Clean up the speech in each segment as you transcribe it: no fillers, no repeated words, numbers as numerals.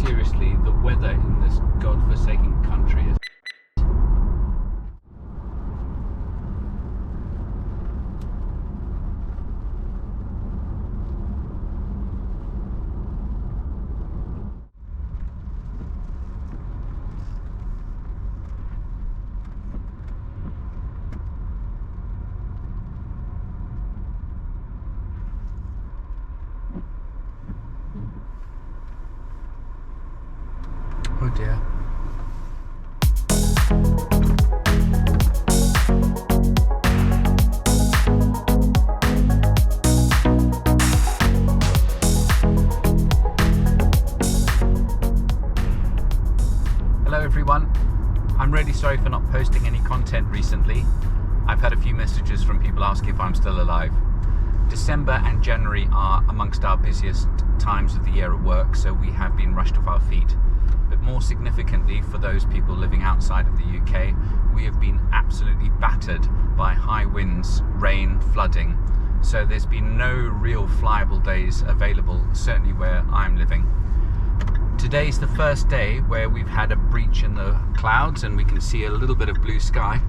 seriously, the weather in this godforsaken country is... Oh dear. Hello everyone. I'm really sorry for not posting any content recently. I've had a few messages from people asking if I'm still alive. December and January are amongst our busiest times of the year at work, so we have been rushed off our feet. But more significantly, for those people living outside of the UK, we have been absolutely battered by high winds, rain, flooding. So there's been no real flyable days available, certainly where I'm living. Today's the first day where we've had a breach in the clouds and we can see a little bit of blue sky.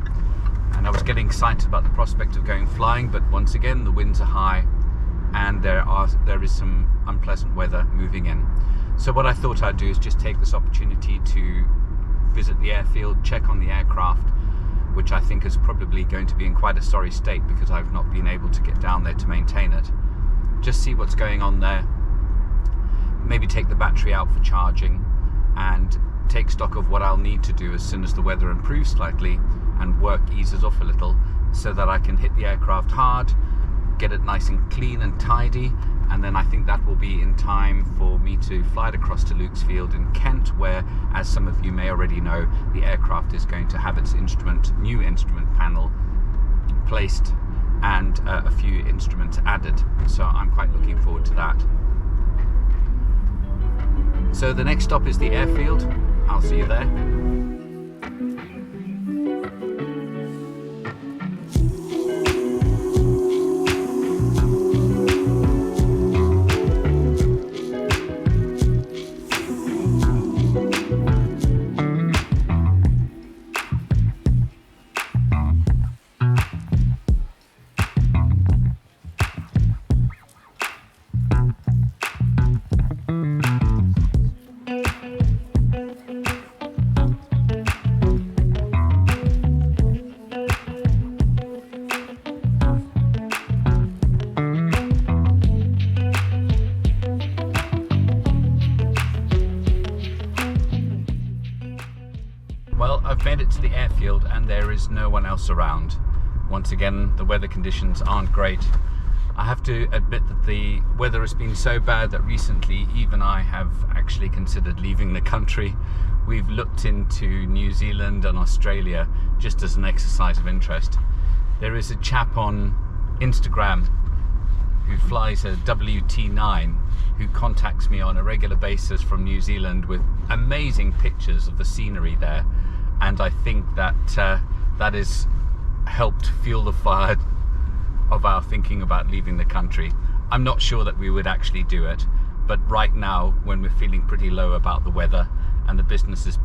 And I was getting excited about the prospect of going flying, but once again the winds are high and there is some unpleasant weather moving in. So what I thought I'd do is just take this opportunity to visit the airfield, check on the aircraft, which I think is probably going to be in quite a sorry state because I've not been able to get down there to maintain it. Just see what's going on there, maybe take the battery out for charging and take stock of what I'll need to do as soon as the weather improves slightly and work eases off a little, so that I can hit the aircraft hard, get it nice and clean and tidy, and then I think that will be in time for me to fly it across to Luke's Field in Kent, where, as some of you may already know, the aircraft is going to have its new instrument panel placed and a few instruments added. So I'm quite looking forward to that. So the next stop is the airfield. I'll see you there. Well, I've made it to the airfield and there is no one else around. Once again, the weather conditions aren't great. I have to admit that the weather has been so bad that recently even I have actually considered leaving the country. We've looked into New Zealand and Australia just as an exercise of interest. There is a chap on Instagram who flies a WT9 who contacts me on a regular basis from New Zealand with amazing pictures of the scenery there, and I think that that has helped fuel the fire of our thinking about leaving the country. I'm not sure that we would actually do it, but right now, when we're feeling pretty low about the weather and the business is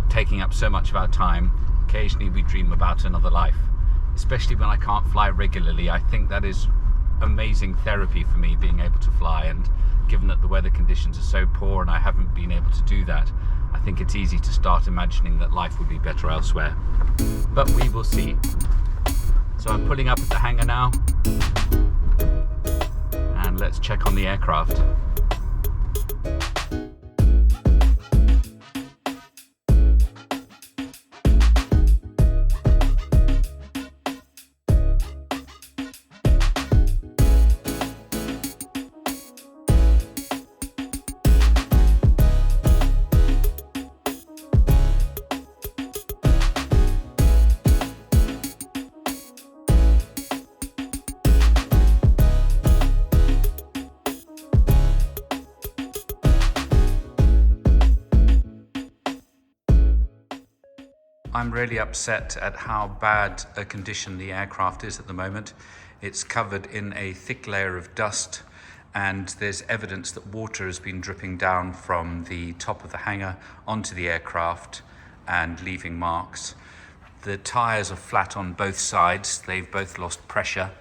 taking up so much of our time, occasionally we dream about another life. Especially when I can't fly regularly, I think that is amazing therapy for me, being able to fly, and given that the weather conditions are so poor and I haven't been able to do that, I think it's easy to start imagining that life would be better elsewhere. But we will see. So I'm pulling up at the hangar now and let's check on the aircraft. I'm really upset at how bad a condition the aircraft is at the moment. It's covered in a thick layer of dust and there's evidence that water has been dripping down from the top of the hangar onto the aircraft and leaving marks. The tyres are flat on both sides. They've both lost pressure,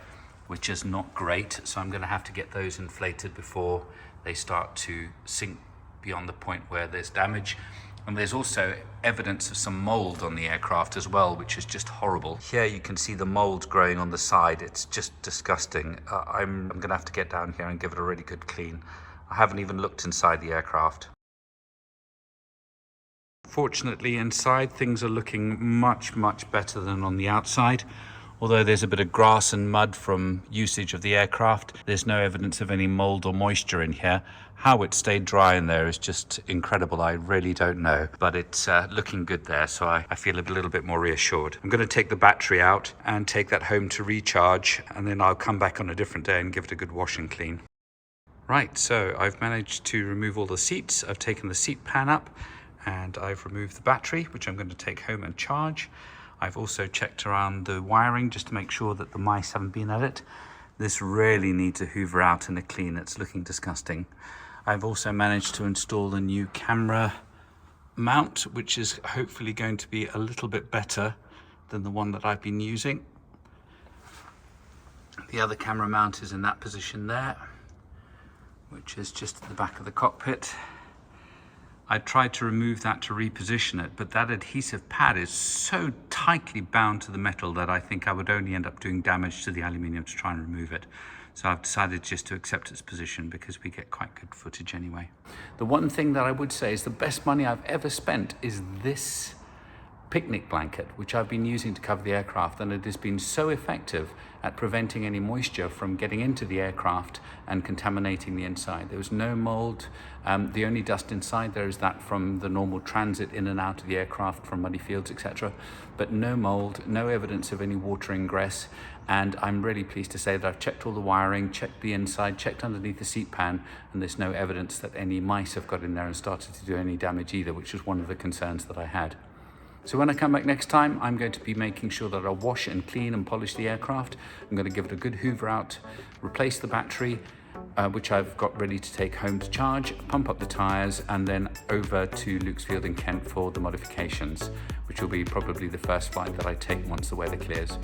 which is not great. So I'm going to have to get those inflated before they start to sink beyond the point where there's damage. And there's also evidence of some mold on the aircraft as well, which is just horrible. Here you can see the mold growing on the side. It's just disgusting. I'm going to have to get down here and give it a really good clean. I haven't even looked inside the aircraft. Fortunately, inside things are looking much better than on the outside. Although there's a bit of grass and mud from usage of the aircraft, there's no evidence of any mold or moisture in here. How it stayed dry in there is just incredible. I really don't know, but it's looking good there, so I feel a little bit more reassured. I'm going to take the battery out and take that home to recharge, and then I'll come back on a different day and give it a good wash and clean. Right, so I've managed to remove all the seats. I've taken the seat pan up, and I've removed the battery, which I'm going to take home and charge. I've also checked around the wiring just to make sure that the mice haven't been at it. This really needs a hoover out and a clean. It's looking disgusting. I've also managed to install a new camera mount, which is hopefully going to be a little bit better than the one that I've been using. The other camera mount is in that position there, which is just at the back of the cockpit. I tried to remove that to reposition it, but that adhesive pad is so tightly bound to the metal that I think I would only end up doing damage to the aluminium to try and remove it. So I've decided just to accept its position because we get quite good footage anyway. The one thing that I would say is the best money I've ever spent is this picnic blanket, which I've been using to cover the aircraft, and it has been so effective at preventing any moisture from getting into the aircraft and contaminating the inside. There was no mold. The only dust inside there is that from the normal transit in and out of the aircraft from muddy fields, etc. But no mold, no evidence of any water ingress. And I'm really pleased to say that I've checked all the wiring, checked the inside, checked underneath the seat pan, and there's no evidence that any mice have got in there and started to do any damage either, which was one of the concerns that I had. So when I come back next time, I'm going to be making sure that I wash and clean and polish the aircraft. I'm going to give it a good hoover out, replace the battery, which I've got ready to take home to charge, pump up the tyres, and then over to Lukesfield in Kent for the modifications, which will be probably the first flight that I take once the weather clears.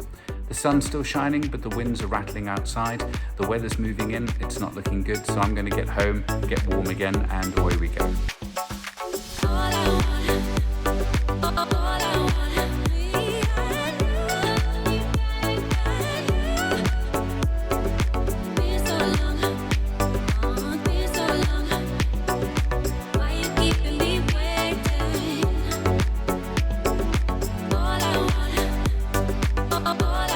The sun's still shining, but the winds are rattling outside. The weather's moving in, it's not looking good, so I'm going to get home, get warm again, and away we go. All I want